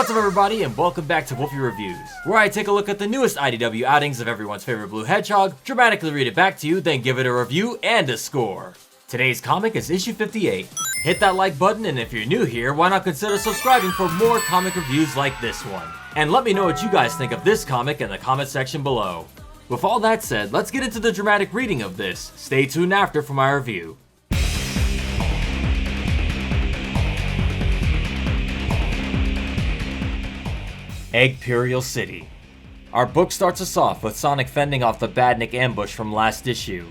What's up everybody and welcome back to Wolfie Reviews, where I take a look at the newest IDW outings of everyone's favorite blue hedgehog, dramatically read it back to you, then give it a review and a score. Today's comic is issue 58. Hit that like button, and if you're new here, why not consider subscribing for more comic reviews like this one. And let me know what you guys think of this comic in the comment section below. With all that said, let's get into the dramatic reading of this. Stay tuned after for my review. Eggperial City. Our book starts us off with Sonic fending off the Badnik ambush from last issue.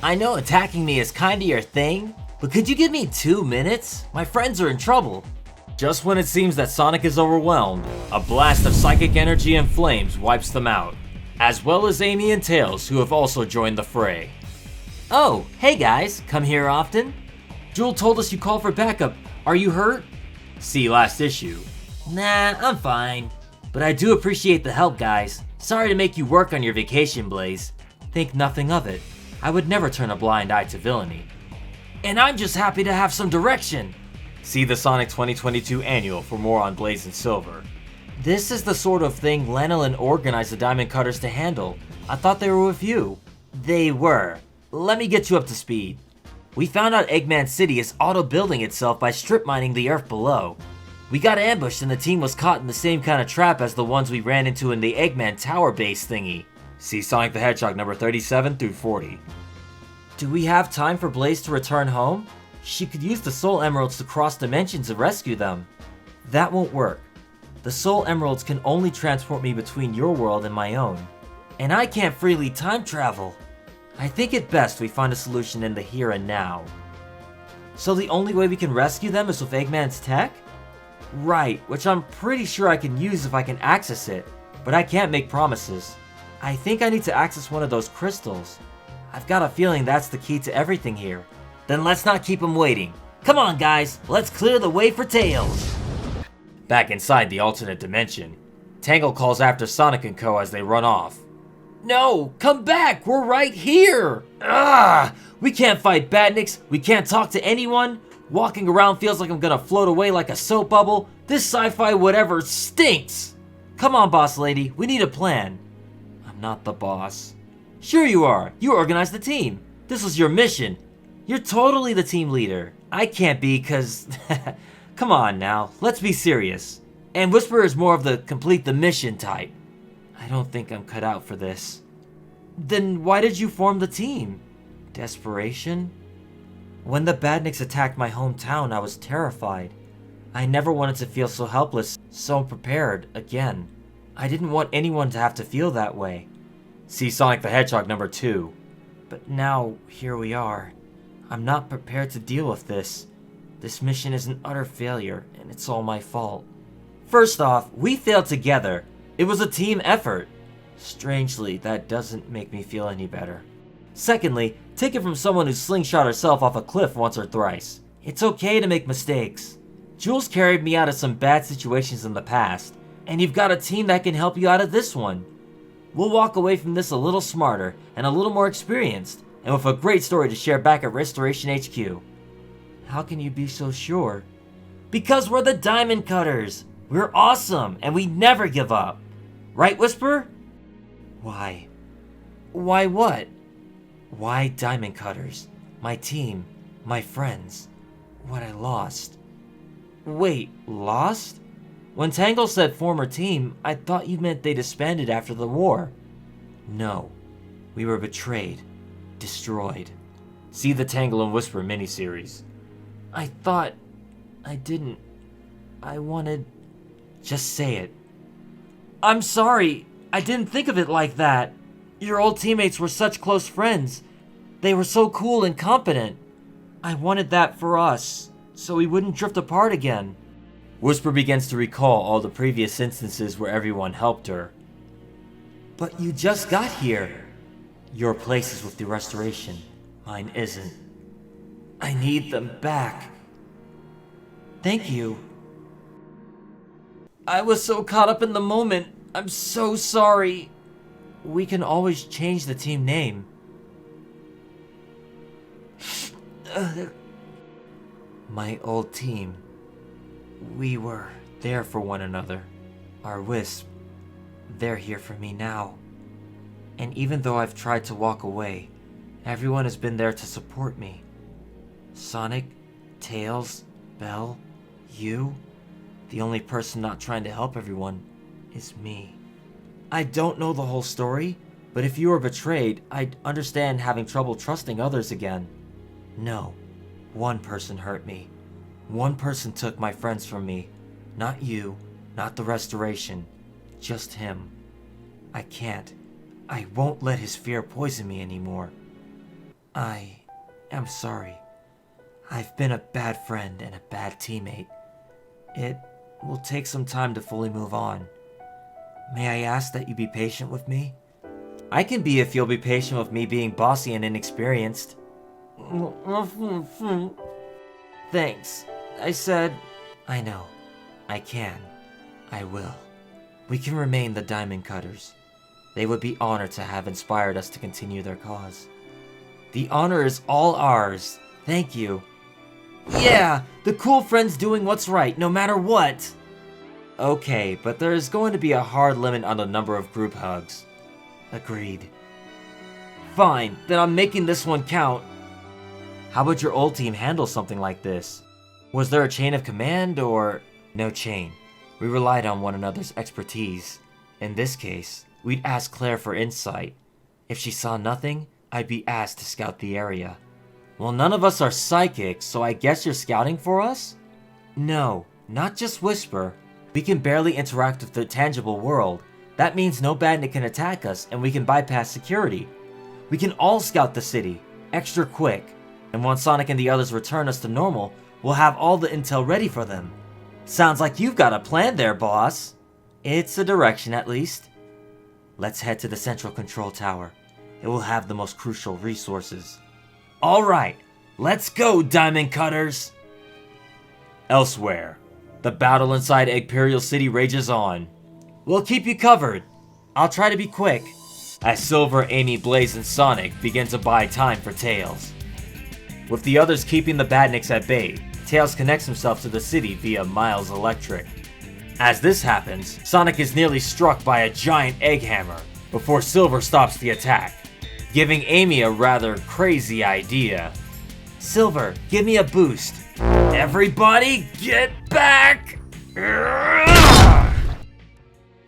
I know attacking me is kinda your thing, but could you give me 2 minutes? My friends are in trouble. Just when it seems that Sonic is overwhelmed, a blast of psychic energy and flames wipes them out, as well as Amy and Tails, who have also joined the fray. Oh, hey guys, come here often? Jewel told us you called for backup. Are you hurt? See last issue. Nah, I'm fine. But I do appreciate the help, guys. Sorry to make you work on your vacation, Blaze. Think nothing of it. I would never turn a blind eye to villainy. And I'm just happy to have some direction. See the Sonic 2022 annual for more on Blaze and Silver. This is the sort of thing Lanolin organized the Diamond Cutters to handle. I thought they were with you. They were. Let me get you up to speed. We found out Eggman City is auto-building itself by strip mining the earth below. We got ambushed and the team was caught in the same kind of trap as the ones we ran into in the Eggman Tower base thingy. See Sonic the Hedgehog number 37 through 40. Do we have time for Blaze to return home? She could use the Soul Emeralds to cross dimensions and rescue them. That won't work. The Soul Emeralds can only transport me between your world and my own. And I can't freely time travel. I think it best we find a solution in the here and now. So the only way we can rescue them is with Eggman's tech? Right, which I'm pretty sure I can use if I can access it, but I can't make promises. I think I need to access one of those crystals. I've got a feeling that's the key to everything here. Then let's not keep him waiting. Come on guys, let's clear the way for Tails! Back inside the alternate dimension, Tangle calls after Sonic and Co. as they run off. No, come back, we're right here! We can't fight badniks, we can't talk to anyone. Walking around feels like I'm gonna float away like a soap bubble. This sci-fi whatever stinks! Come on, boss lady, we need a plan. I'm not the boss. Sure you are, you organized the team. This was your mission. You're totally the team leader. I can't be cause... Come on now, let's be serious. And Whisperer is more of the complete the mission type. I don't think I'm cut out for this. Then why did you form the team? Desperation? When the Badniks attacked my hometown, I was terrified. I never wanted to feel so helpless, so unprepared, again. I didn't want anyone to have to feel that way. See Sonic the Hedgehog number 2. But now, here we are. I'm not prepared to deal with this. This mission is an utter failure, and it's all my fault. First off, we failed together. It was a team effort. Strangely, that doesn't make me feel any better. Secondly, take it from someone who slingshot herself off a cliff once or thrice. It's okay to make mistakes. Jules carried me out of some bad situations in the past, and you've got a team that can help you out of this one. We'll walk away from this a little smarter and a little more experienced, and with a great story to share back at Restoration HQ. How can you be so sure? Because we're the Diamond Cutters! We're awesome, and we never give up. Right, Whisperer? Why? Why what? Why Diamond Cutters? My team, my friends, what I lost. Wait, lost? When Tangle said former team, I thought you meant they disbanded after the war. No, we were betrayed, destroyed. See the Tangle and Whisper miniseries. I thought I didn't. I wanted. Just say it. I'm sorry, I didn't think of it like that. Your old teammates were such close friends. They were so cool and competent. I wanted that for us, so we wouldn't drift apart again. Whisper begins to recall all the previous instances where everyone helped her. But you just got here. Your place is with the Restoration. Mine isn't. I need them back. Thank you. I was so caught up in the moment. I'm so sorry. We can always change the team name. My old team. We were there for one another. Our Wisp, they're here for me now. And even though I've tried to walk away, everyone has been there to support me. Sonic, Tails, Belle, you. The only person not trying to help everyone is me. I don't know the whole story, but if you were betrayed, I'd understand having trouble trusting others again. No, one person hurt me. One person took my friends from me. Not you, not the Restoration, just him. I won't let his fear poison me anymore. I am sorry. I've been a bad friend and a bad teammate. It will take some time to fully move on. May I ask that you be patient with me? I can be if you'll be patient with me being bossy and inexperienced. Thanks. I said... I know. I can. I will. We can remain the Diamond Cutters. They would be honored to have inspired us to continue their cause. The honor is all ours. Thank you. Yeah, the cool friends doing what's right, no matter what. Okay, but there is going to be a hard limit on the number of group hugs. Agreed. Fine, then I'm making this one count. How would your old team handle something like this? Was there a chain of command or... No chain. We relied on one another's expertise. In this case, we'd ask Claire for insight. If she saw nothing, I'd be asked to scout the area. Well, none of us are psychics, so I guess you're scouting for us? No, not just Whisper. We can barely interact with the tangible world. That means no bandit can attack us, and we can bypass security. We can all scout the city, extra quick. And once Sonic and the others return us to normal, we'll have all the intel ready for them. Sounds like you've got a plan there, boss. It's a direction, at least. Let's head to the central control tower. It will have the most crucial resources. Alright, let's go, Diamond Cutters! Elsewhere, the battle inside Eggperial City rages on. We'll keep you covered. I'll try to be quick. As Silver, Amy, Blaze, and Sonic begin to buy time for Tails. With the others keeping the Badniks at bay, Tails connects himself to the city via Miles Electric. As this happens, Sonic is nearly struck by a giant egg hammer before Silver stops the attack, giving Amy a rather crazy idea. Silver, give me a boost. Everybody get back!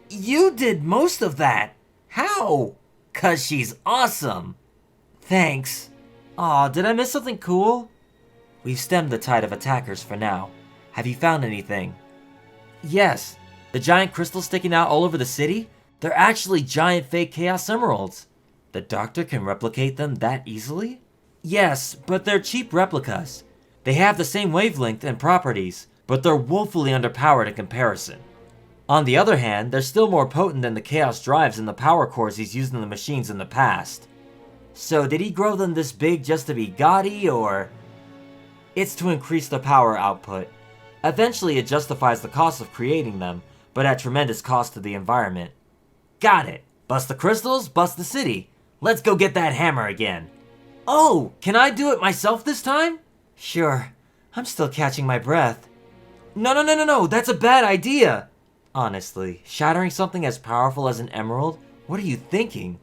You did most of that. How? 'Cause she's awesome. Thanks. Aw, did I miss something cool? We've stemmed the tide of attackers for now. Have you found anything? Yes. The giant crystals sticking out all over the city? They're actually giant fake Chaos Emeralds. The Doctor can replicate them that easily? Yes, but they're cheap replicas. They have the same wavelength and properties, but they're woefully underpowered in comparison. On the other hand, they're still more potent than the Chaos Drives and the power cores he's used in the machines in the past. So did he grow them this big just to be gaudy, or...? It's to increase the power output. Eventually it justifies the cost of creating them, but at tremendous cost to the environment. Got it! Bust the crystals, bust the city. Let's go get that hammer again. Oh, can I do it myself this time? Sure. I'm still catching my breath. No, that's a bad idea! Honestly, shattering something as powerful as an emerald? What are you thinking?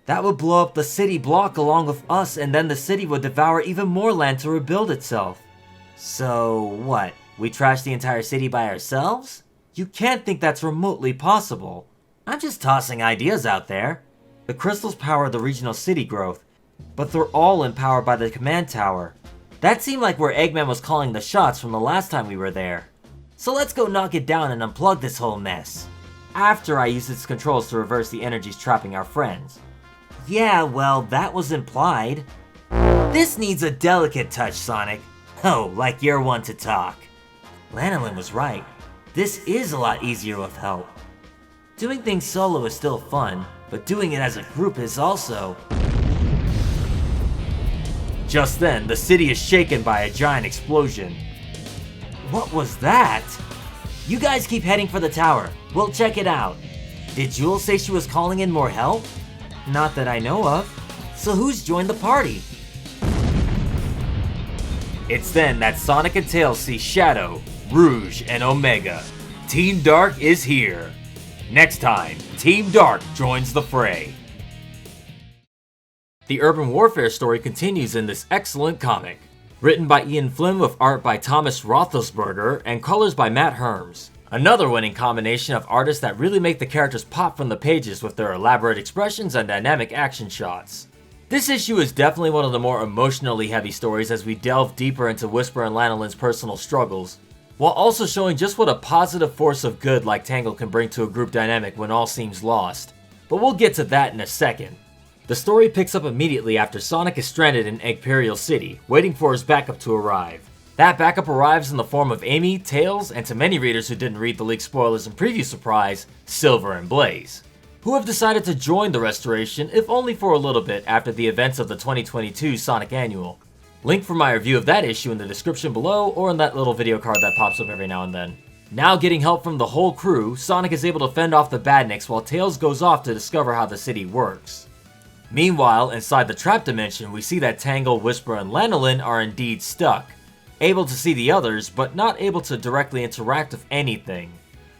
That would blow up the city block along with us, and then the city would devour even more land to rebuild itself. So, what? We trash the entire city by ourselves? You can't think that's remotely possible. I'm just tossing ideas out there. The crystals power the regional city growth, but they're all empowered by the command tower. That seemed like where Eggman was calling the shots from the last time we were there. So let's go knock it down and unplug this whole mess. After I use its controls to reverse the energies trapping our friends. Yeah, well, that was implied. This needs a delicate touch, Sonic. Oh, like you're one to talk. Lanolin was right. This is a lot easier with help. Doing things solo is still fun, but doing it as a group is also... Just then, the city is shaken by a giant explosion. What was that? You guys keep heading for the tower. We'll check it out. Did Jules say she was calling in more help? Not that I know of. So who's joined the party? It's then that Sonic and Tails see Shadow, Rouge, and Omega. Team Dark is here. Next time, Team Dark joins the fray. The urban warfare story continues in this excellent comic. Written by Ian Flynn with art by Thomas Roethlisberger and colors by Matt Herms. Another winning combination of artists that really make the characters pop from the pages with their elaborate expressions and dynamic action shots. This issue is definitely one of the more emotionally heavy stories as we delve deeper into Whisper and Lanolin's personal struggles, while also showing just what a positive force of good like Tangle can bring to a group dynamic when all seems lost. But we'll get to that in a second. The story picks up immediately after Sonic is stranded in Eggperial City, waiting for his backup to arrive. That backup arrives in the form of Amy, Tails, and to many readers who didn't read the leaked spoilers and preview surprise, Silver and Blaze, who have decided to join the restoration if only for a little bit after the events of the 2022 Sonic Annual. Link for my review of that issue in the description below or in that little video card that pops up every now and then. Now getting help from the whole crew, Sonic is able to fend off the Badniks while Tails goes off to discover how the city works. Meanwhile, inside the Trap Dimension, we see that Tangle, Whisper, and Lanolin are indeed stuck, able to see the others, but not able to directly interact with anything.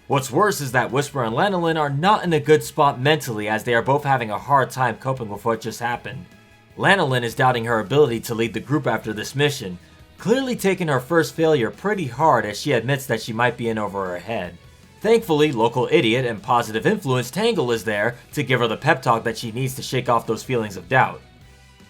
What's worse is that Whisper and Lanolin are not in a good spot mentally as they are both having a hard time coping with what just happened. Lanolin is doubting her ability to lead the group after this mission, clearly taking her first failure pretty hard as she admits that she might be in over her head. Thankfully, local idiot and positive influence Tangle is there to give her the pep talk that she needs to shake off those feelings of doubt.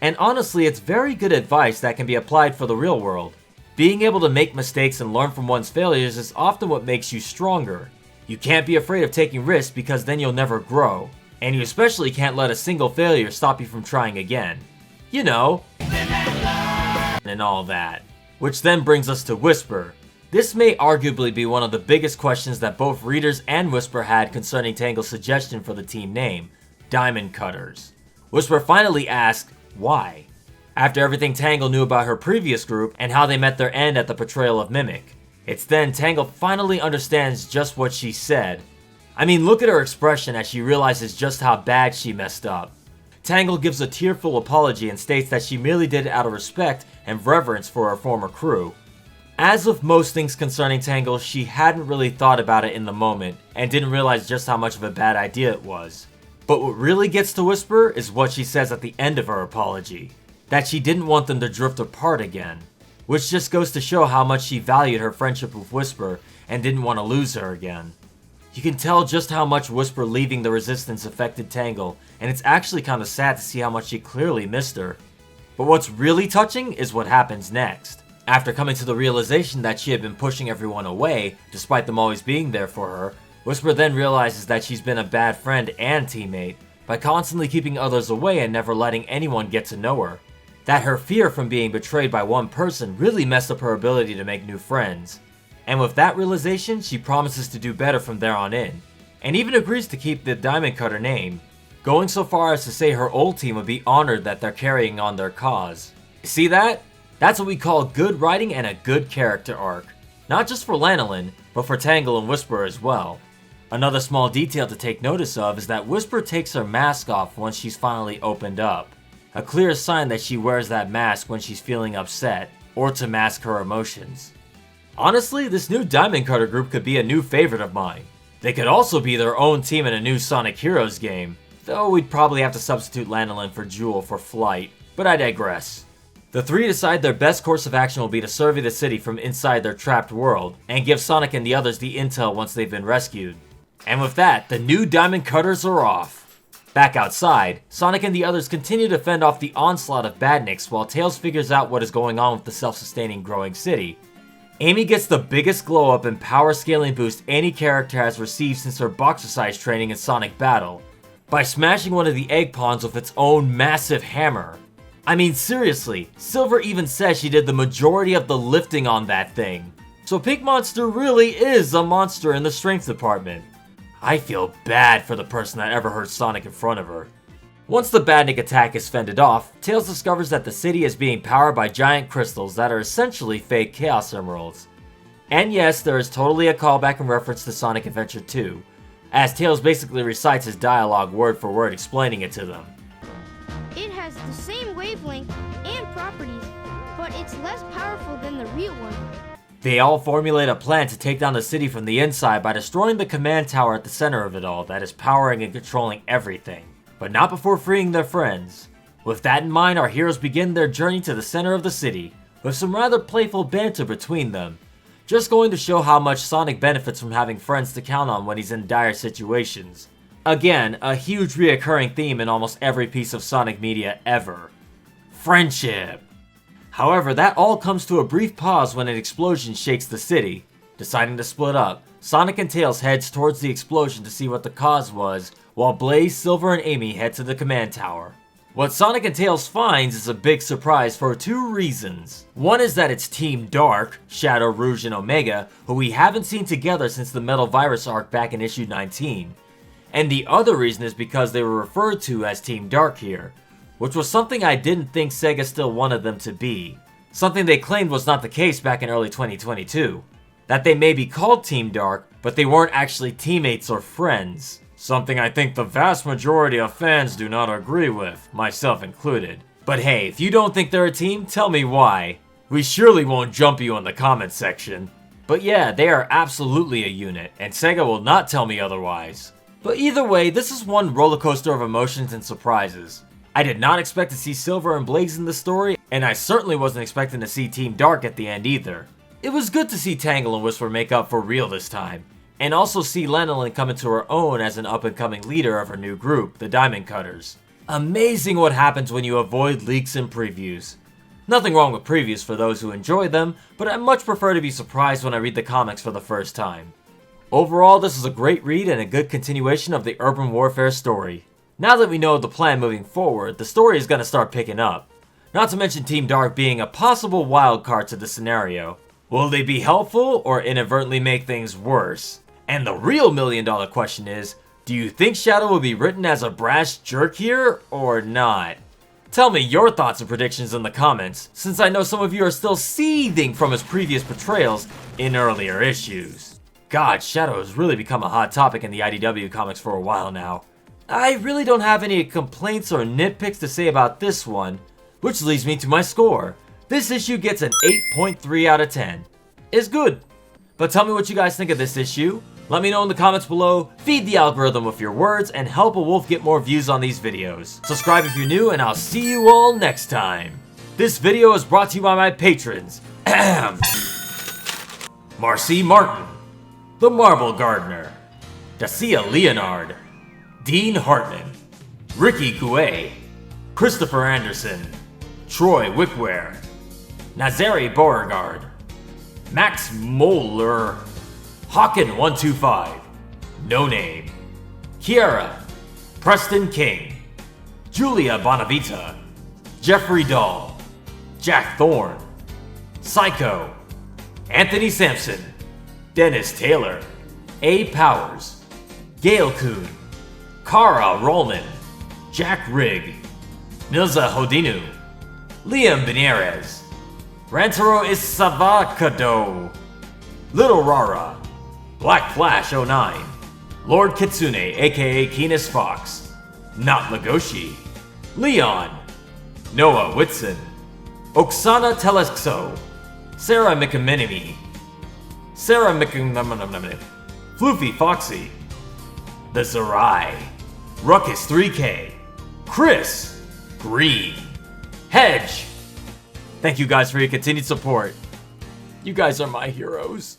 And honestly, it's very good advice that can be applied for the real world. Being able to make mistakes and learn from one's failures is often what makes you stronger. You can't be afraid of taking risks because then you'll never grow. And you especially can't let a single failure stop you from trying again. You know, and all that. Which then brings us to Whisper. This may arguably be one of the biggest questions that both readers and Whisper had concerning Tangle's suggestion for the team name, Diamond Cutters. Whisper finally asked, why? After everything Tangle knew about her previous group and how they met their end at the portrayal of Mimic. It's then Tangle finally understands just what she said. I mean, look at her expression as she realizes just how bad she messed up. Tangle gives a tearful apology and states that she merely did it out of respect and reverence for her former crew. As with most things concerning Tangle, she hadn't really thought about it in the moment, and didn't realize just how much of a bad idea it was. But what really gets to Whisper is what she says at the end of her apology, that she didn't want them to drift apart again, which just goes to show how much she valued her friendship with Whisper and didn't want to lose her again. You can tell just how much Whisper leaving the Resistance affected Tangle, and it's actually kind of sad to see how much she clearly missed her. But what's really touching is what happens next. After coming to the realization that she had been pushing everyone away, despite them always being there for her, Whisper then realizes that she's been a bad friend and teammate by constantly keeping others away and never letting anyone get to know her. That her fear from being betrayed by one person really messed up her ability to make new friends. And with that realization, she promises to do better from there on in, and even agrees to keep the Diamond Cutter name, going so far as to say her old team would be honored that they're carrying on their cause. See that? That's what we call good writing and a good character arc. Not just for Lanolin, but for Tangle and Whisper as well. Another small detail to take notice of is that Whisper takes her mask off once she's finally opened up. A clear sign that she wears that mask when she's feeling upset, or to mask her emotions. Honestly, this new Diamond Cutter group could be a new favorite of mine. They could also be their own team in a new Sonic Heroes game, though we'd probably have to substitute Lanolin for Jewel for Flight, but I digress. The three decide their best course of action will be to survey the city from inside their trapped world, and give Sonic and the others the intel once they've been rescued. And with that, the new Diamond Cutters are off. Back outside, Sonic and the others continue to fend off the onslaught of Badniks while Tails figures out what is going on with the self-sustaining growing city. Amy gets the biggest glow up and power scaling boost any character has received since her boxercise training in Sonic Battle, by smashing one of the egg pawns with its own massive hammer. I mean, seriously, Silver even says she did the majority of the lifting on that thing. So Pink Monster really is a monster in the strength department. I feel bad for the person that ever hurt Sonic in front of her. Once the Badnik attack is fended off, Tails discovers that the city is being powered by giant crystals that are essentially fake Chaos Emeralds. And yes, there is totally a callback and reference to Sonic Adventure 2, as Tails basically recites his dialogue word for word explaining it to them. It has the same wavelength and properties, but it's less powerful than the real one. They all formulate a plan to take down the city from the inside by destroying the command tower at the center of it all that is powering and controlling everything, but not before freeing their friends. With that in mind, our heroes begin their journey to the center of the city, with some rather playful banter between them, just going to show how much Sonic benefits from having friends to count on when he's in dire situations. Again, a huge reoccurring theme in almost every piece of Sonic media ever. Friendship! However, that all comes to a brief pause when an explosion shakes the city. Deciding to split up, Sonic and Tails heads towards the explosion to see what the cause was, while Blaze, Silver, and Amy head to the command tower. What Sonic and Tails finds is a big surprise for two reasons. One is that it's Team Dark, Shadow, Rouge, and Omega, who we haven't seen together since the Metal Virus arc back in issue 19. And the other reason is because they were referred to as Team Dark here, which was something I didn't think Sega still wanted them to be. Something they claimed was not the case back in early 2022. That they may be called Team Dark, but they weren't actually teammates or friends. Something I think the vast majority of fans do not agree with, myself included. But hey, if you don't think they're a team, tell me why. We surely won't jump you in the comments section. But yeah, they are absolutely a unit, and Sega will not tell me otherwise. But either way, this is one roller coaster of emotions and surprises. I did not expect to see Silver and Blaze in the story, and I certainly wasn't expecting to see Team Dark at the end either. It was good to see Tangle and Whisper make up for real this time, and also see Lanolin come into her own as an up-and-coming leader of her new group, the Diamond Cutters. Amazing what happens when you avoid leaks and previews. Nothing wrong with previews for those who enjoy them, but I much prefer to be surprised when I read the comics for the first time. Overall, this is a great read and a good continuation of the Urban Warfare story. Now that we know the plan moving forward, the story is going to start picking up. Not to mention Team Dark being a possible wildcard to the scenario. Will they be helpful or inadvertently make things worse? And the real million-dollar question is, do you think Shadow will be written as a brash jerk here or not? Tell me your thoughts and predictions in the comments, since I know some of you are still seething from his previous portrayals in earlier issues. God, Shadow has really become a hot topic in the IDW comics for a while now. I really don't have any complaints or nitpicks to say about this one, which leads me to my score. This issue gets an 8.3 out of 10. It's good. But tell me what you guys think of this issue. Let me know in the comments below, feed the algorithm with your words, and help a wolf get more views on these videos. Subscribe if you're new, and I'll see you all next time. This video is brought to you by my patrons. Marcy Martin, The Marble Gardener, Dacia Leonard, Dean Hartman, Ricky Coué, Christopher Anderson, Troy Wickware, Nazari Beauregard, Max Moeller, Hawken125, No Name, Kiara, Preston King, Julia Bonavita, Jeffrey Dahl, Jack Thorne, Psycho, Anthony Sampson, Dennis Taylor, A. Powers, Gail Kuhn, Kara Rollman, Jack Rigg, Milza Hodinu, Liam Benarez, Rantaro Isavakado, Little Rara, Black Flash 09, Lord Kitsune aka Keenus Fox, Not Lagoshi, Leon, Noah Whitson, Oksana Telexo, Sarah McMenemy, Floofy Foxy, The Zerai, Ruckus 3K, Chris, Green, Hedge. Thank you guys for your continued support. You guys are my heroes.